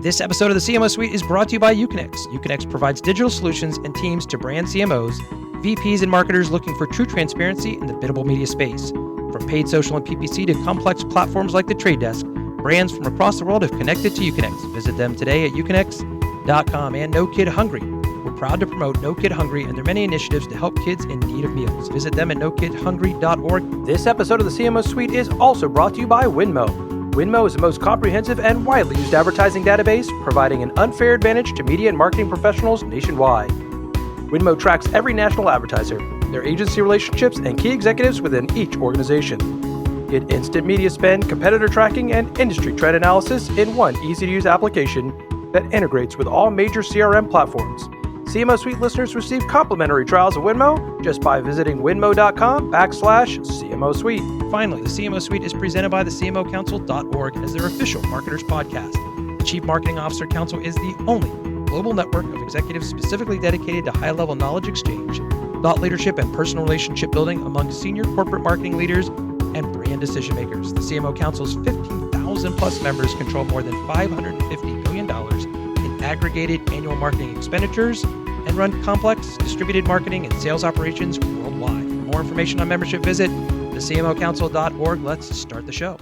This episode of the CMO Suite is brought to you by Uconnect. Uconnect provides digital solutions and teams to brand CMOs, VPs, and marketers looking for true transparency in the biddable media space. From paid social and PPC to complex platforms like The Trade Desk, brands from across the world have connected to Uconnect. Visit them today at uconnect.com. And No Kid Hungry. We're proud to promote No Kid Hungry and their many initiatives to help kids in need of meals. Visit them at nokidhungry.org. This episode of the CMO Suite is also brought to you by Winmo. Winmo is the most comprehensive and widely used advertising database, providing an unfair advantage to media and marketing professionals nationwide. Winmo tracks every national advertiser, their agency relationships, and key executives within each organization. Get instant media spend, competitor tracking, and industry trend analysis in one easy-to-use application that integrates with all major CRM platforms. CMO Suite listeners receive complimentary trials of Winmo just by visiting winmo.com/CMO Suite. Finally, the CMO Suite is presented by the CMOcouncil.org as their official marketers podcast. The Chief Marketing Officer Council is the only global network of executives specifically dedicated to high-level knowledge exchange, thought leadership, and personal relationship building among senior corporate marketing leaders and brand decision makers. The CMO Council's 15,000 plus members control more than $550 billion in aggregated annual marketing expenditures and run complex distributed marketing and sales operations worldwide. For more information on membership, visit thecmocouncil.org. Let's start the show.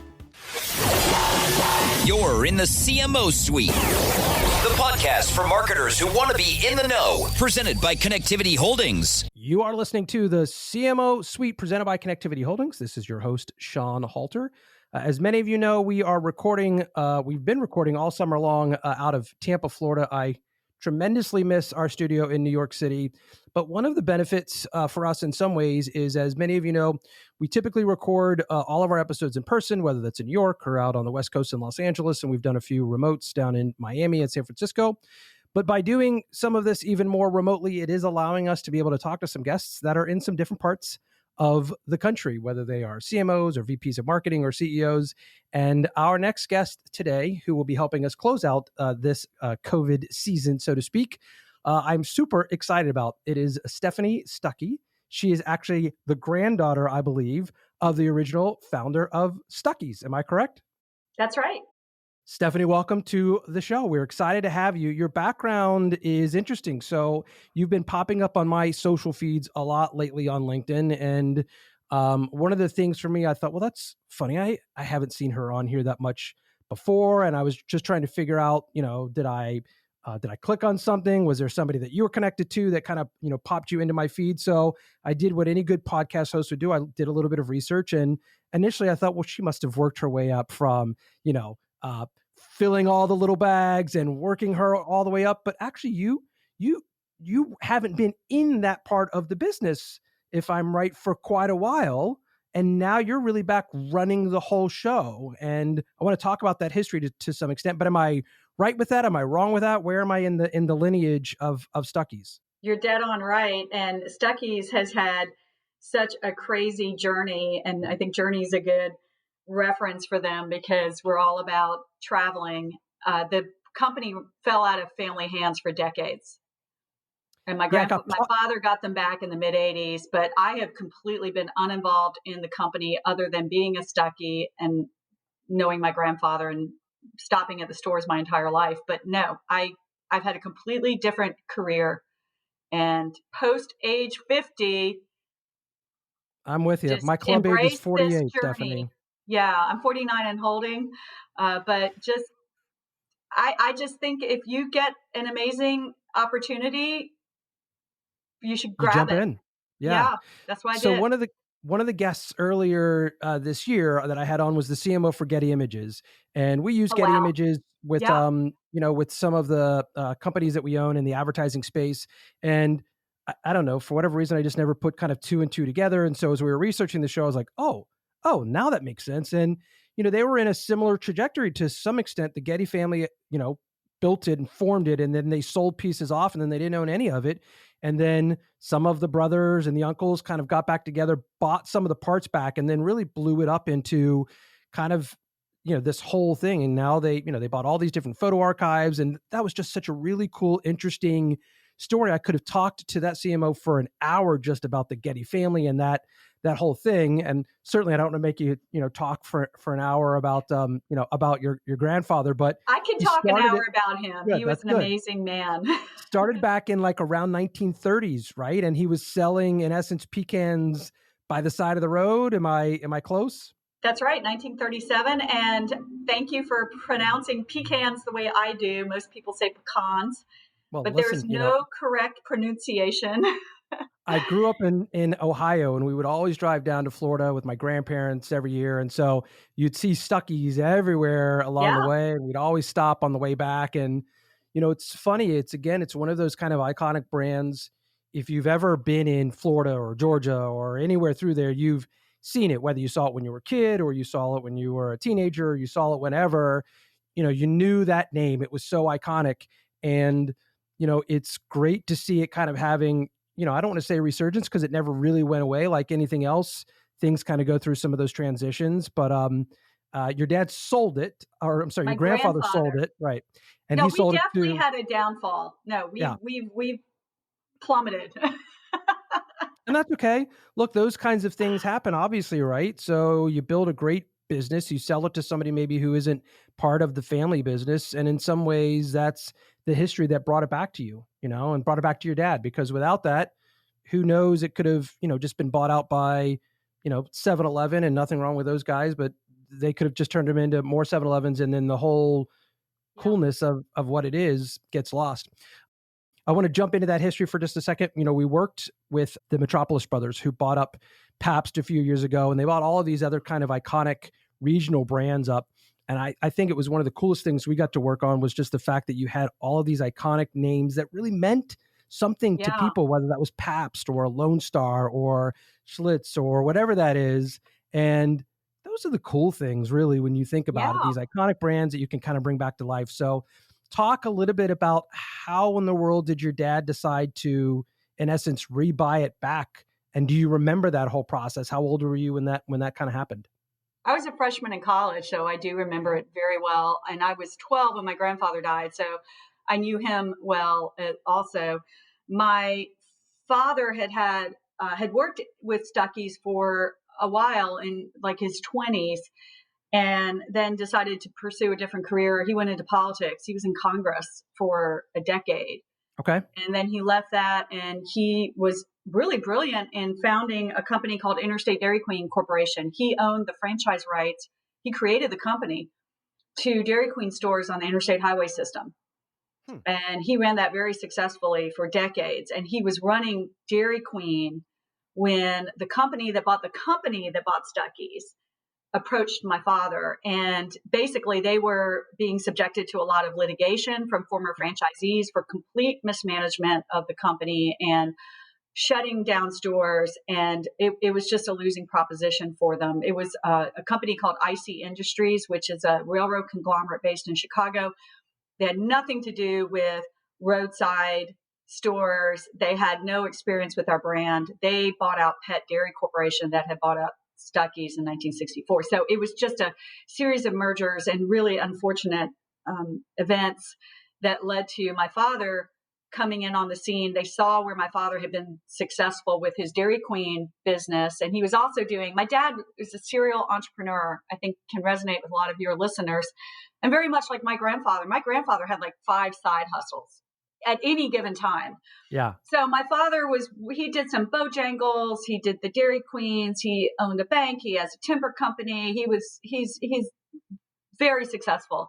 You're in the CMO Suite, the podcast for marketers who want to be in the know, presented by Connectivity Holdings. You are listening to the CMO Suite presented by Connectivity Holdings. This is your host, Sean Halter. As many of you know, we've been recording all summer long out of Tampa, Florida. I tremendously miss our studio in New York City. But one of the benefits for us in some ways is, as many of you know, we typically record all of our episodes in person, whether that's in New York or out on the West Coast in Los Angeles. And we've done a few remotes down in Miami and San Francisco. But by doing some of this even more remotely, it is allowing us to be able to talk to some guests that are in some different parts of the country, whether they are CMOs or VPs of marketing or CEOs. And our next guest today, who will be helping us close out this COVID season, so to speak, I'm super excited about. It is Stephanie Stuckey. She is actually the granddaughter, I believe, of the original founder of Stuckey'S. Am I correct? That's right. Stephanie, welcome to the show. We're excited to have you. Your background is interesting. So you've been popping up on my social feeds a lot lately on LinkedIn. And one of the things for me, I thought, well, that's funny. I haven't seen her on here that much before. And I was just trying to figure out, did I click on something? Was there somebody that you were connected to that kind of, popped you into my feed? So I did what any good podcast host would do. I did a little bit of research. And initially I thought, well, she must have worked her way up from, filling all the little bags and working her all the way up. But actually you haven't been in that part of the business, if I'm right, for quite a while. And now you're really back running the whole show. And I want to talk about that history to some extent, but am I right with that? Am I wrong with that? Where am I in the lineage of Stuckey'S? You're dead on right. And Stuckey'S has had such a crazy journey. And I think journey is a good reference for them because we're all about traveling. The company fell out of family hands for decades. And my father got them back in the mid 80s, but I have completely been uninvolved in the company other than being a Stuckey and knowing my grandfather and stopping at the stores my entire life. But no, I've had a completely different career. And post age 50, I'm with you. My club age is 48, Stephanie. Yeah, I'm 49 and holding, but I just think if you get an amazing opportunity, you should grab it. In. Yeah, that's why I did. So one of the guests earlier this year that I had on was the CMO for Getty Images, and we use Getty Images with with some of the companies that we own in the advertising space. And I don't know, for whatever reason, I just never put kind of two and two together. And so as we were researching the show, I was like, oh, now that makes sense. And, they were in a similar trajectory to some extent. The Getty family, built it and formed it, and then they sold pieces off, and then they didn't own any of it. And then some of the brothers and the uncles kind of got back together, bought some of the parts back, and then really blew it up into kind of, this whole thing. And now they bought all these different photo archives. And that was just such a really cool, interesting story. I could have talked to that CMO for an hour just about the Getty family and that that whole thing. And certainly I don't want to make you, talk for an hour about, about your grandfather, but I can he talk an started hour it. about him. Good. He was That's an good. amazing man. Started back in like around 1930s, right? And he was selling, in essence, pecans by the side of the road. Am I close? That's right, 1937. And thank you for pronouncing pecans the way I do. Most people say pecans, Well, but there's listen, no correct pronunciation. I grew up in Ohio, and we would always drive down to Florida with my grandparents every year. And so you'd see Stuckey's everywhere along the Yeah, way. And we'd always stop on the way back. And, it's funny. It's one of those kind of iconic brands. If you've ever been in Florida or Georgia or anywhere through there, you've seen it, whether you saw it when you were a kid or you saw it when you were a teenager, or you saw it whenever, you knew that name. It was so iconic. And, it's great to see it kind of having, I don't want to say resurgence because it never really went away like anything else. Things kind of go through some of those transitions, but your dad sold it, or I'm sorry, my your grandfather sold grandfather. it, right? And No, he we sold it definitely to, had a downfall. No, yeah, we've plummeted. and that's okay. Look, those kinds of things happen, obviously, right? So you build a great business, you sell it to somebody maybe who isn't part of the family business, and in some ways, that's the history that brought it back to you, and brought it back to your dad. Because without that, who knows, it could have, just been bought out by, 7-Eleven, and nothing wrong with those guys, but they could have just turned them into more 7-Elevens, and then the whole Yeah. coolness of what it is gets lost. I want to jump into that history for just a second. We worked with the Metropolis brothers, who bought up Pabst a few years ago, and they bought all of these other kind of iconic regional brands up. And I think it was one of the coolest things we got to work on was just the fact that you had all of these iconic names that really meant something to Yeah. people, whether that was Pabst or Lone Star or Schlitz or whatever that is. And those are the cool things, really, when you think about it, Yeah. these iconic brands that you can kind of bring back to life. So talk a little bit about how in the world did your dad decide to, in essence, rebuy it back? And do you remember that whole process? How old were you when that kind of happened? I was a freshman in college, so I do remember it very well. And I was 12 when my grandfather died, so I knew him well. Also, my father had worked with Stuckey's for a while in like his 20s, and then decided to pursue a different career. He went into politics. He was in Congress for a decade. Okay. And then he left that, and he was really brilliant in founding a company called Interstate Dairy Queen Corporation. He owned the franchise rights. He created the company to Dairy Queen stores on the interstate highway system. Hmm. And he ran that very successfully for decades. And he was running Dairy Queen when the company that bought Stuckey's approached my father, and basically they were being subjected to a lot of litigation from former franchisees for complete mismanagement of the company and shutting down stores, and it was just a losing proposition for them. It was a company called IC Industries, which is a railroad conglomerate based in Chicago. They had nothing to do with roadside stores. They had no experience with our brand. They bought out Pet Dairy Corporation that had bought out Stuckey's in 1964. So it was just a series of mergers and really unfortunate events that led to my father coming in on the scene. They saw where my father had been successful with his Dairy Queen business. And he was also my dad is a serial entrepreneur, I think can resonate with a lot of your listeners. And very much like my grandfather had like 5 side hustles at any given time. Yeah. So my father he did some Bojangles, he did the Dairy Queens, he owned a bank, he has a timber company. He's very successful.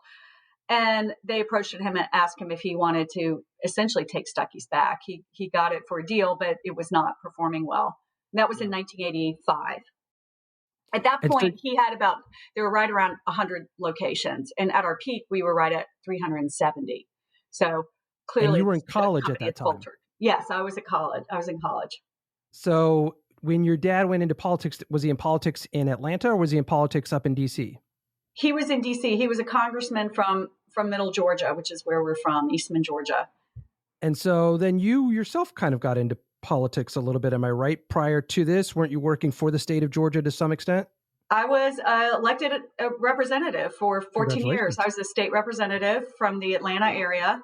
And they approached him and asked him if he wanted to essentially take Stuckey's back. He got it for a deal, but it was not performing well. And that was in 1985. At that point, they were right around 100 locations. And at our peak, we were right at 370. So clearly, and you were in college at that time. Faltered. Yes, I was in college. So when your dad went into politics, was he in politics in Atlanta or was he in politics up in DC? He was in DC. He was a congressman from Middle Georgia, which is where we're from, Eastman, Georgia. And so then you yourself kind of got into politics a little bit. Am I right? Prior to this, weren't you working for the state of Georgia to some extent? I was elected a representative for 14 years. I was a state representative from the Atlanta area.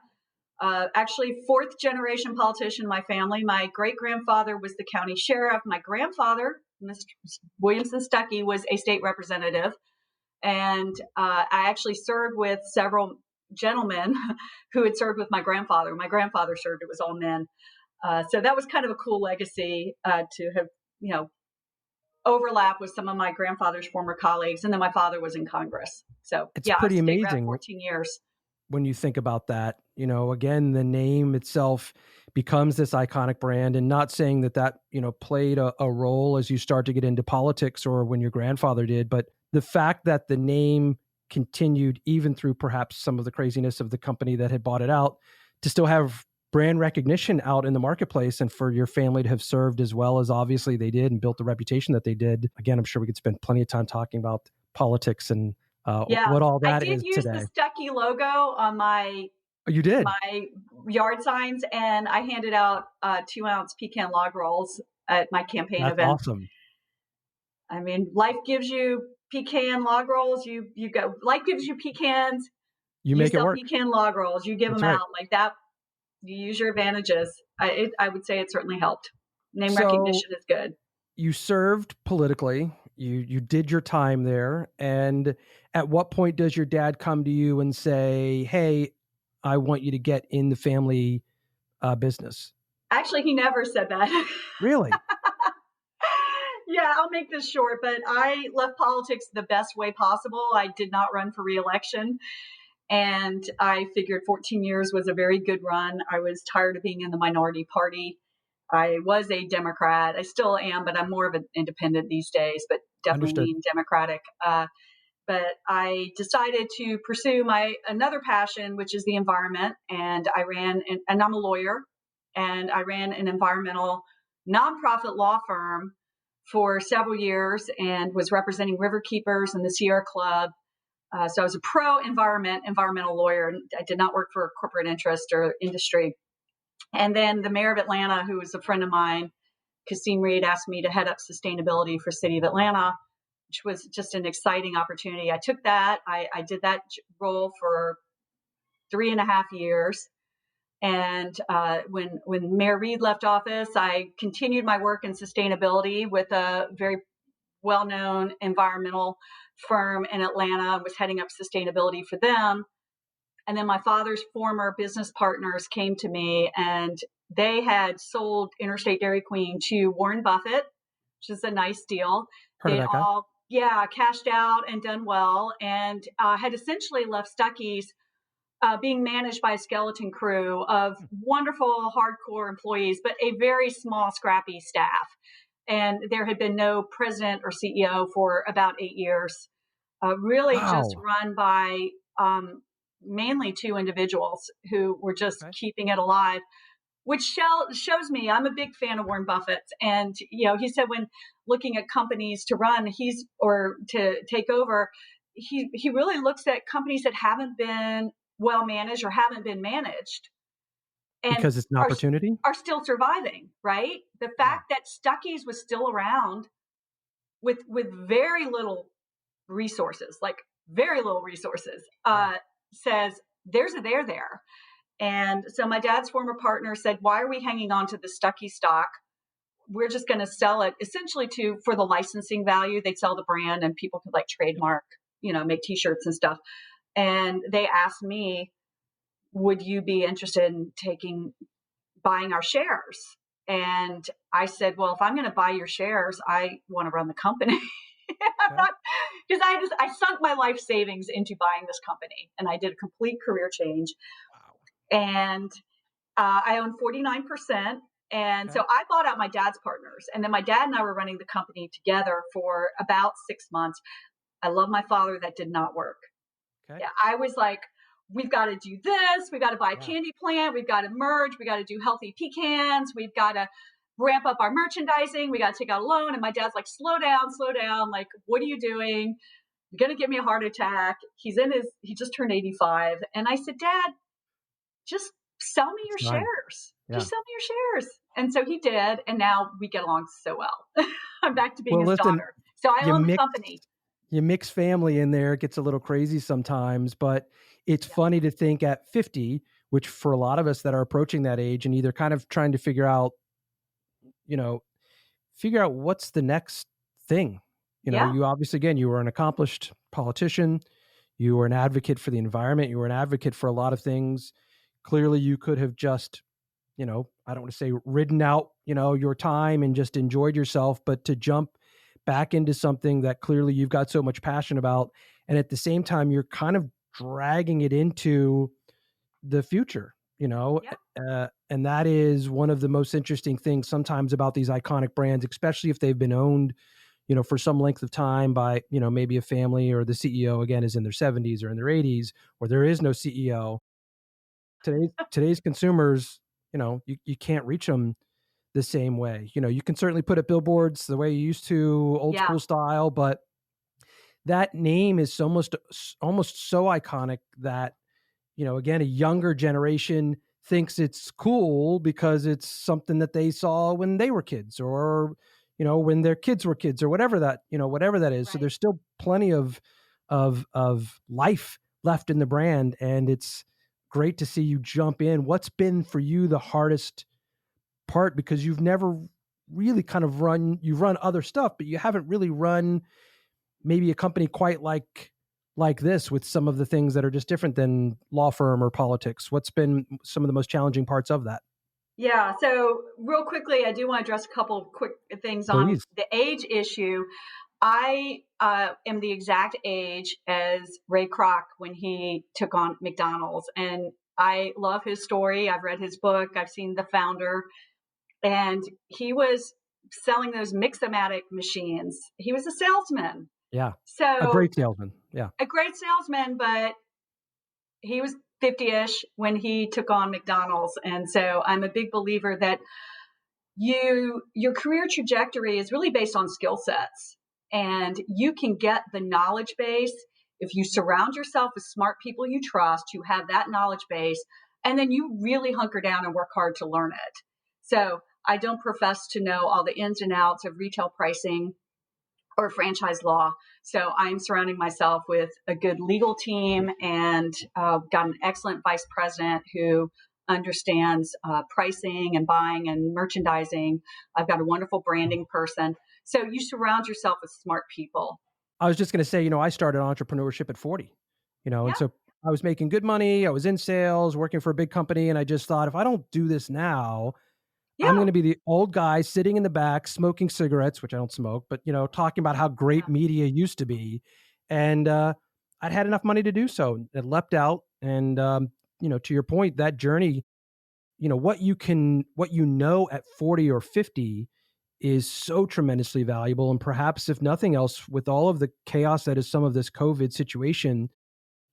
Actually, 4th generation politician in my family. My great-grandfather was the county sheriff. My grandfather Mr. Williamson Stuckey was a state representative. And I actually served with several gentlemen who had served with my grandfather. My grandfather served, it was all men. So that was kind of a cool legacy to have, overlap with some of my grandfather's former colleagues. And then my father was in Congress. So It's pretty I stayed around amazing 14 years. when you think about that. Again, the name itself becomes this iconic brand, and not saying that played a role as you start to get into politics or when your grandfather did, but the fact that the name continued even through perhaps some of the craziness of the company that had bought it out to still have brand recognition out in the marketplace, and for your family to have served as well as obviously they did and built the reputation that they did. Again, I'm sure we could spend plenty of time talking about politics and what all that is today. I did use the Stuckey logo on my you did my yard signs, and I handed out 2-ounce pecan log rolls at my campaign That's event. awesome. I mean, life gives you pecan log rolls. You go. Life gives you pecans. You make it work. Pecan log rolls. You give them out like that. You use your advantages. I would say it certainly helped. Name recognition is good. You served politically. You did your time there. And at what point does your dad come to you and say, "Hey, I want you to get in the family business"? Actually, he never said that. Really? Yeah, I'll make this short, but I left politics the best way possible. I did not run for re-election. And I figured 14 years was a very good run. I was tired of being in the minority party. I was a Democrat. I still am, but I'm more of an independent these days, but definitely lean Democratic. But I decided to pursue my another passion, which is the environment. And I ran, and I'm a lawyer, and I ran an environmental nonprofit law firm for several years and was representing river keepers and the Sierra Club. So I was a environmental lawyer. I did not work for a corporate interest or industry. And then the mayor of Atlanta, who was a friend of mine, Kasim Reed, asked me to head up sustainability for City of Atlanta, which was just an exciting opportunity. I took that. I did that role for 3.5 years. And when Mayor Reed left office, I continued my work in sustainability with a very well-known environmental firm in Atlanta. Was heading up sustainability for them. And then my father's former business partners came to me, and they had sold Interstate Dairy Queen to Warren Buffett, which is a nice deal. Heard of that guy? Cashed out and done well, and had essentially left Stuckey's being managed by a skeleton crew of wonderful, hardcore employees, but a very small, scrappy staff. And there had been no president or CEO for about 8 years, just run by mainly 2 individuals who were just keeping it alive, which shows me I'm a big fan of Warren Buffett. And, he said when looking at companies to run, or to take over, he really looks at companies that haven't been well managed or haven't been managed. And because it's an opportunity? Are still surviving, right? The fact that Stuckey's was still around with very little resources, says there's a there. And so my dad's former partner said, why are we hanging on to the Stuckey stock? We're just going to sell it essentially for the licensing value. They'd sell the brand and people could trademark, make t-shirts and stuff. And they asked me, would you be interested in buying our shares? And I said, well, if I'm going to buy your shares, I want to run the company. Because I sunk my life savings into buying this company, and I did a complete career change. Wow. And I own 49%. And so I bought out my dad's partners, and then my dad and I were running the company together for about 6 months. I love my father. That did not work. Okay. Yeah, I was like, we've got to do this. We've got to buy a candy plant. We've got to merge. We got to do healthy pecans. We've got to ramp up our merchandising. We got to take out a loan. And my dad's like, slow down. Like, what are you doing? You're going to give me a heart attack. He just turned 85. And I said, Dad, just sell me your shares. Yeah. Just sell me your shares. And so he did. And now we get along so well. I'm back to being his daughter. So I own the company. You mix family in there, it gets a little crazy sometimes, but it's funny to think at 50, which for a lot of us that are approaching that age and either kind of trying to figure out, figure out what's the next thing. Yeah. You obviously, again, you were an accomplished politician. You were an advocate for the environment. You were an advocate for a lot of things. Clearly, you could have just, I don't want to say ridden out, your time and just enjoyed yourself, but to jump back into something that clearly you've got so much passion about. And at the same time, you're kind of dragging it into the future, Yeah. and that is one of the most interesting things sometimes about these iconic brands, especially if they've been owned, for some length of time by, maybe a family, or the CEO again is in their 70s or in their 80s, or there is no CEO. Today's consumers, you can't reach them the same way. You can certainly put up billboards the way you used to, old Yeah. school style, but that name is almost so iconic that, again, a younger generation thinks it's cool because it's something that they saw when they were kids, or, when their kids were kids, or whatever that is. So Right. there's still plenty of life left in the brand. And it's great to see you jump in. What's been for you the hardest part? Because you've never really you've run other stuff, but you haven't really run maybe a company quite like this, with some of the things that are just different than law firm or politics. What's been some of the most challenging parts of that? Yeah. So real quickly, I do want to address a couple of quick things on Please. the age issue. I am the exact age as Ray Kroc when he took on McDonald's, and I love his story. I've read his book. I've seen The Founder, and he was selling those Mix-O-Matic machines. He was a salesman. Yeah. A So great salesman. Yeah. a great salesman, but he was 50-ish when he took on McDonald's. And so I'm a big believer that your career trajectory is really based on skill sets, and you can get the knowledge base if you surround yourself with smart people you trust who have that knowledge base, and then you really hunker down and work hard to learn it. So I don't profess to know all the ins and outs of retail pricing or franchise law. So I'm surrounding myself with a good legal team, and got an excellent vice president who understands pricing and buying and merchandising. I've got a wonderful branding person. So you surround yourself with smart people. I was just going to say, I started entrepreneurship at 40, Yeah, and so I was making good money. I was in sales, working for a big company. And I just thought, if I don't do this now, I'm yeah, going to be the old guy sitting in the back smoking cigarettes, which I don't smoke, but talking about how great yeah. media used to be, and I'd had enough money to do so. It leapt out, and to your point, that journey, what you know at 40 or 50 is so tremendously valuable, and perhaps if nothing else, with all of the chaos that is some of this COVID situation,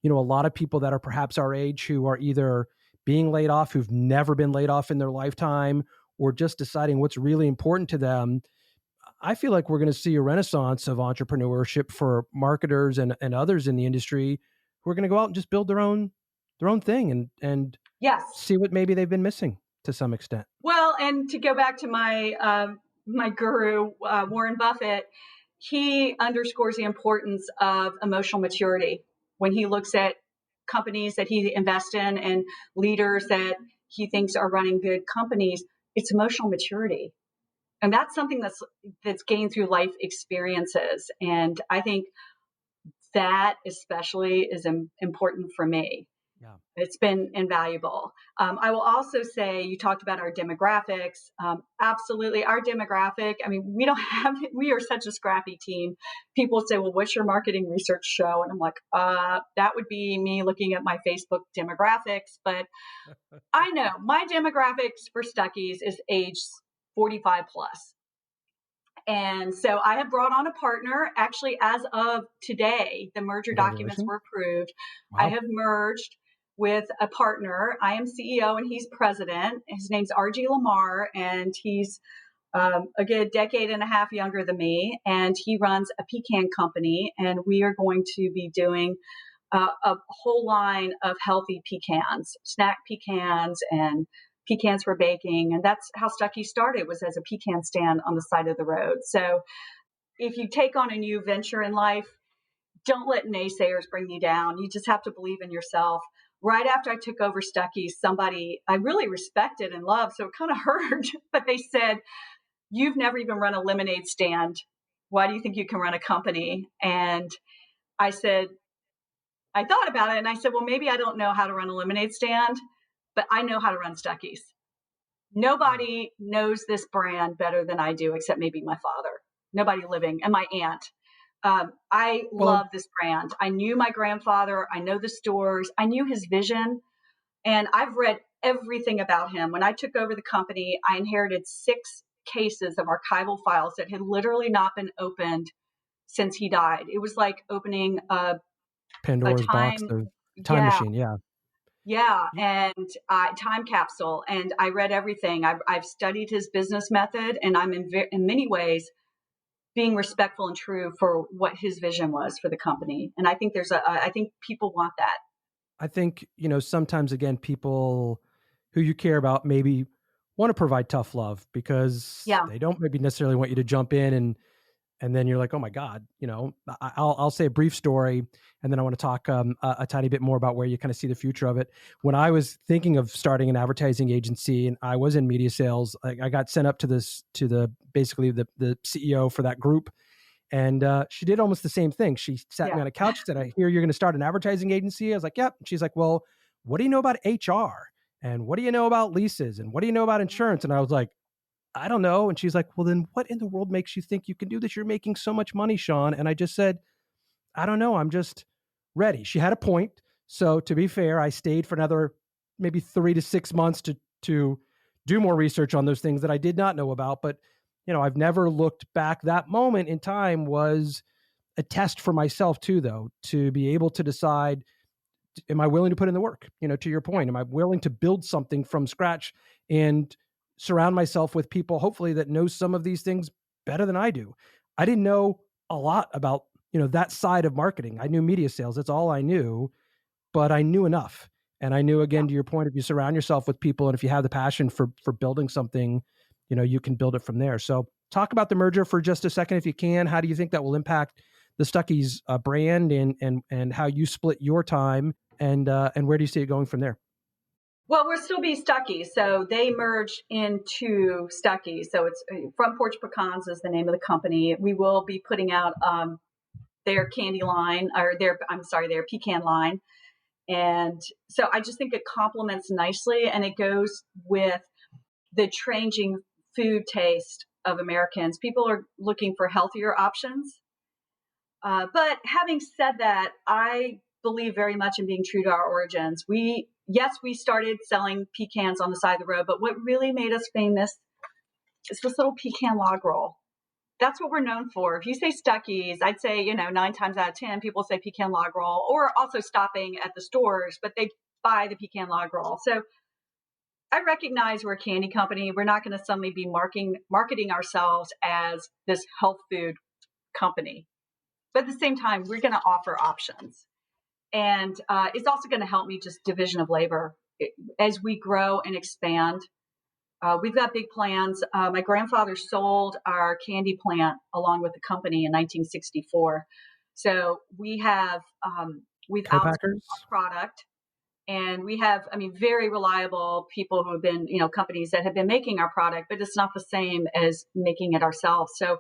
a lot of people that are perhaps our age who are either being laid off, who've never been laid off in their lifetime, or just deciding what's really important to them. I feel like we're going to see a renaissance of entrepreneurship for marketers and others in the industry who are going to go out and just build their own thing, and Yes. see what maybe they've been missing to some extent. Well, and to go back to my guru, Warren Buffett, he underscores the importance of emotional maturity when he looks at companies that he invests in and leaders that he thinks are running good companies. It's emotional maturity, and that's something that's gained through life experiences. And I think that especially is important for me. Yeah. It's been invaluable. I will also say, you talked about our demographics. Absolutely, our demographic. I mean, we are such a scrappy team. People say, well, what's your marketing research show? And I'm like, that would be me looking at my Facebook demographics. But I know my demographics for Stuckey's is age 45 plus. And so I have brought on a partner. Actually, as of today, the merger documents Congratulations. were approved. I Wow. have merged with a partner. I am CEO and he's president. His name's RG Lamar, and he's a good decade and a half younger than me. And he runs a pecan company, and we are going to be doing a whole line of healthy pecans, snack pecans, and pecans for baking. And that's how Stuckey started, was as a pecan stand on the side of the road. So if you take on a new venture in life, don't let naysayers bring you down. You just have to believe in yourself. Right after I took over Stuckey, somebody I really respected and loved, so it kind of hurt, but they said, you've never even run a lemonade stand. Why do you think you can run a company? And I said, I thought about it and I said, well, maybe I don't know how to run a lemonade stand, but I know how to run Stuckey's. Nobody knows this brand better than I do, except maybe my father. Nobody living, and my aunt. I love this brand. I knew my grandfather. I know the stores. I knew his vision, and I've read everything about him. When I took over the company, I inherited 6 cases of archival files that had literally not been opened since he died. It was like opening a Pandora's box time, of time yeah, machine. Yeah. yeah, and time capsule. And I read everything. I've studied his business method, and I'm in many ways being respectful and true for what his vision was for the company. And I think I think people want that. I think, sometimes again, people who you care about maybe want to provide tough love because Yeah. they don't maybe necessarily want you to jump in and then you're like, oh my God, I'll say a brief story and then I want to talk a tiny bit more about where you kind of see the future of it. When I was thinking of starting an advertising agency and I was in media sales, I got sent up to basically the CEO for that group. And she did almost the same thing. She sat me Yeah. on a couch, said, I hear you're going to start an advertising agency. I was like, yep. She's like, well, what do you know about HR? And what do you know about leases? And what do you know about insurance? And I was like, I don't know. And she's like, well, then what in the world makes you think you can do this? You're making so much money, Sean. And I just said, I don't know. I'm just ready. She had a point. So to be fair, I stayed for another maybe 3 to 6 months to do more research on those things that I did not know about. But, I've never looked back. That moment in time was a test for myself too, though, to be able to decide, am I willing to put in the work? To your point, am I willing to build something from scratch and surround myself with people, hopefully, that know some of these things better than I do? I didn't know a lot about, that side of marketing. I knew media sales. That's all I knew, but I knew enough. And I knew, again, to your point, if you surround yourself with people and if you have the passion for building something, you can build it from there. So talk about the merger for just a second, if you can. How do you think that will impact the Stuckey's brand and how you split your time and where do you see it going from there? Well, we'll still be Stuckey. So they merged into Stuckey. So it's Front Porch Pecans is the name of the company. We will be putting out their candy line their pecan line. And so I just think it complements nicely and it goes with the changing food taste of Americans. People are looking for healthier options. But having said that, I believe very much in being true to our origins. We started selling pecans on the side of the road, but what really made us famous is this little pecan log roll. That's what we're known for. If you say Stuckey's, I'd say, 9 times out of 10, people say pecan log roll or also stopping at the stores, but they buy the pecan log roll. So I recognize we're a candy company. We're not going to suddenly be marketing ourselves as this health food company. But at the same time, we're going to offer options. And it's also going to help me just division of labor. As we grow and expand, we've got big plans. My grandfather sold our candy plant along with the company in 1964. So we've outsourced Co-packers? our product. And we have, very reliable people who have been, companies that have been making our product, but it's not the same as making it ourselves. So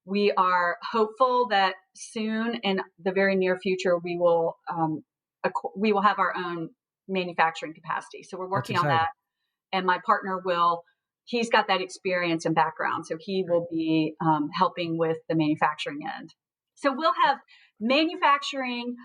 we are hopeful that soon in the very near future, we will have our own manufacturing capacity. So we're That's working on exciting. that. And my partner he's got that experience and background. So he will be helping with the manufacturing end. So we'll have manufacturing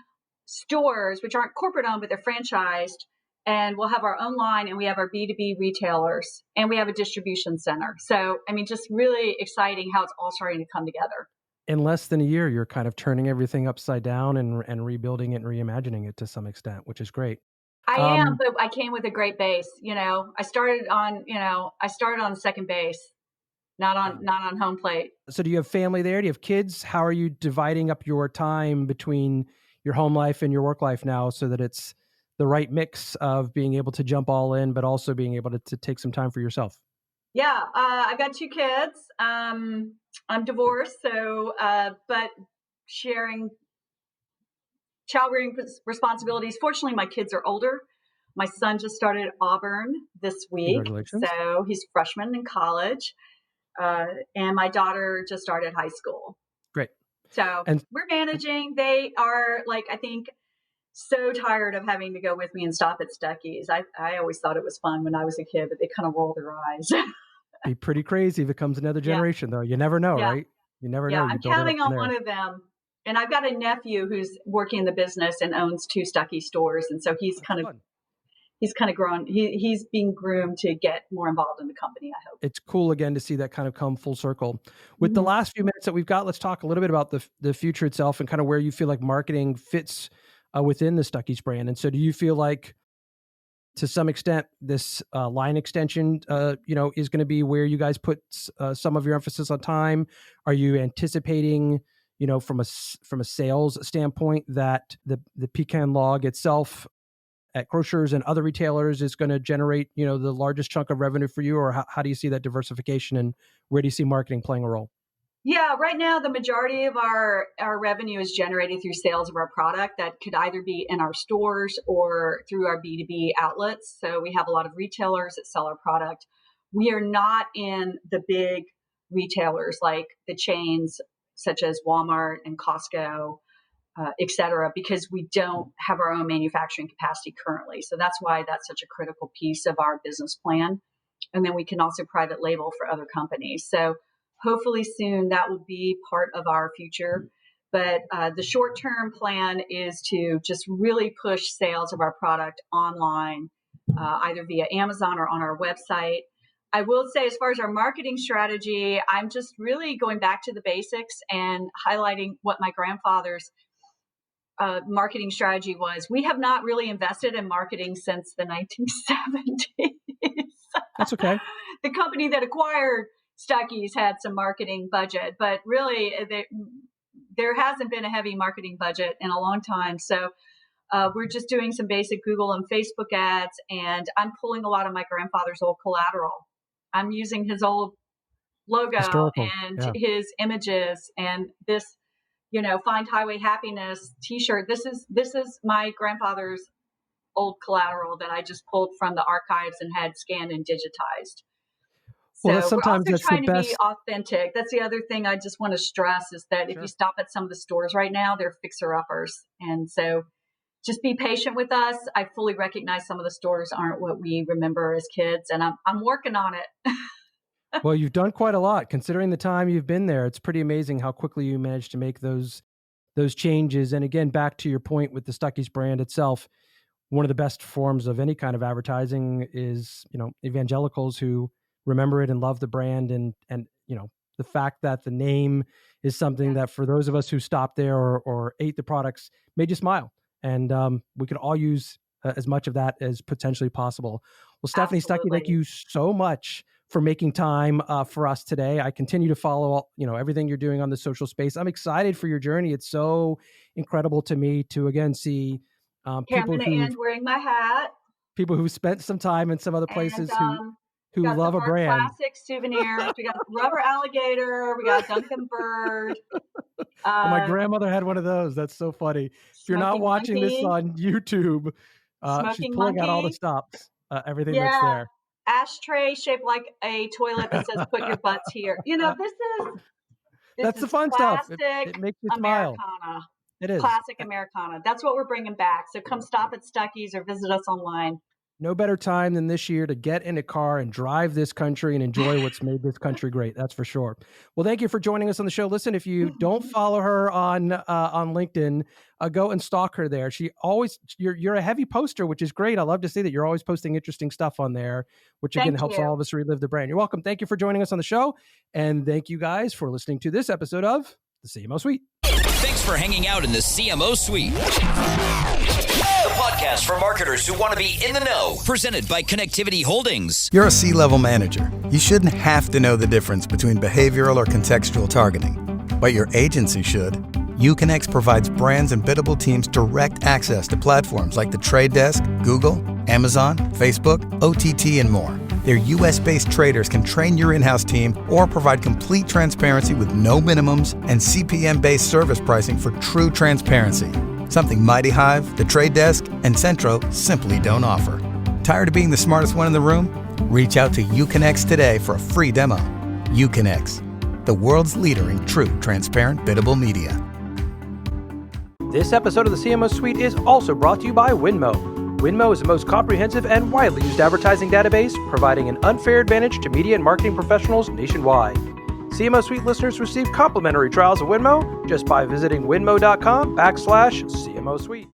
stores, which aren't corporate owned, but they're franchised. And we'll have our own line and we have our B2B retailers and we have a distribution center. So, just really exciting how it's all starting to come together. In less than a year, you're kind of turning everything upside down and rebuilding it and reimagining it to some extent, which is great. I am, but I came with a great base. I started on second base, not on home plate. So do you have family there? Do you have kids? How are you dividing up your time between your home life and your work life now so that it's the right mix of being able to jump all in, but also being able to take some time for yourself? Yeah, I've got 2 kids. I'm divorced, so but sharing child rearing responsibilities. Fortunately, my kids are older. My son just started Auburn this week, Congratulations. so he's a freshman in college. and my daughter just started high school. Great. So And we're managing. They are like, I think, so tired of having to go with me and stop at Stuckey's. I always thought it was fun when I was a kid, but they kind of roll their eyes. be pretty crazy if it comes another generation, though. You never know, right? You never know. You I'm build it up counting from on there. one of them. And I've got a nephew who's working in the business and owns 2 Stuckey stores. And so he's kind of grown. He's being groomed to get more involved in the company, I hope. It's cool again to see that kind of come full circle. With the last few minutes that we've got, let's talk a little bit about the future itself and kind of where you feel like marketing fits within the Stuckey's brand. And so do you feel like to some extent this line extension, is going to be where you guys put some of your emphasis on time? Are you anticipating, from a sales standpoint that the pecan log itself at grocers and other retailers is going to generate, the largest chunk of revenue for you? Or how do you see that diversification, and where do you see marketing playing a role? Yeah, right now, the majority of our revenue is generated through sales of our product that could either be in our stores or through our B2B outlets. So we have a lot of retailers that sell our product. We are not in the big retailers like the chains such as Walmart and Costco, et cetera, because we don't have our own manufacturing capacity currently. So that's why that's such a critical piece of our business plan. And then we can also private label for other companies. So hopefully soon that will be part of our future. But the short-term plan is to just really push sales of our product online, either via Amazon or on our website. I will say, as far as our marketing strategy, I'm just really going back to the basics and highlighting what my grandfather's marketing strategy was. We have not really invested in marketing since the 1970s. That's okay. The company that acquired Stuckey's had some marketing budget, but really there hasn't been a heavy marketing budget in a long time. So we're just doing some basic Google and Facebook ads, and I'm pulling a lot of my grandfather's old collateral. I'm using his old logo and his images and this, Find Highway Happiness t-shirt. This is my grandfather's old collateral that I just pulled from the archives and had scanned and digitized. Well, So sometimes we're also trying the to best. be authentic. That's the other thing I just want to stress is that if you stop at some of the stores right now, they're fixer-uppers. And so just be patient with us. I fully recognize some of the stores aren't what we remember as kids, and I'm working on it. Well, you've done quite a lot considering the time you've been there. It's pretty amazing how quickly you managed to make those changes. And again, back to your point with the Stuckey's brand itself, one of the best forms of any kind of advertising is, evangelicals who remember it and love the brand. And the fact that the name is something that for those of us who stopped there or ate the products made you smile. And we could all use as much of that as potentially possible. Well, Stephanie Stuckey, thank you so much for making time for us today. I continue to follow, everything you're doing on the social space. I'm excited for your journey. It's so incredible to me to again see people wearing my hat. People who spent some time in some other places who love a brand. Classic souvenirs. We got rubber alligator. We got Duncan bird. My grandmother had one of those. That's so funny. If you're not watching this on YouTube, she's pulling out all the stops, everything that's there. Ashtray shaped like a toilet that says "Put your butts here." That's the fun stuff. It makes you smile. Americana. It is classic Americana. That's what we're bringing back. So come stop at Stuckey's or visit us online. No better time than this year to get in a car and drive this country and enjoy what's made this country great. That's for sure. Well, thank you for joining us on the show. Listen, if you don't follow her on LinkedIn, go and stalk her there. You're a heavy poster, which is great. I love to see that you're always posting interesting stuff on there, which again helps all of us relive the brand. You're welcome. Thank you for joining us on the show. And thank you guys for listening to this episode of the CMO Suite. Thanks for hanging out in the CMO Suite, the podcast for marketers who want to be in the know, presented by Connectivity Holdings. You're a C-level manager. You shouldn't have to know the difference between behavioral or contextual targeting, but your agency should. Uconnect provides brands and biddable teams direct access to platforms like The Trade Desk, Google, Amazon, Facebook, OTT, and more. Their US-based traders can train your in-house team or provide complete transparency with no minimums and CPM-based service pricing for true transparency. Something Mighty Hive, The Trade Desk, and Centro simply don't offer. Tired of being the smartest one in the room? Reach out to Uconnect today for a free demo. Uconnects, the world's leader in true transparent biddable media. This episode of the CMO Suite is also brought to you by Winmo. Winmo is the most comprehensive and widely used advertising database, providing an unfair advantage to media and marketing professionals nationwide. CMO Suite listeners receive complimentary trials of Winmo just by visiting winmo.com/CMO Suite.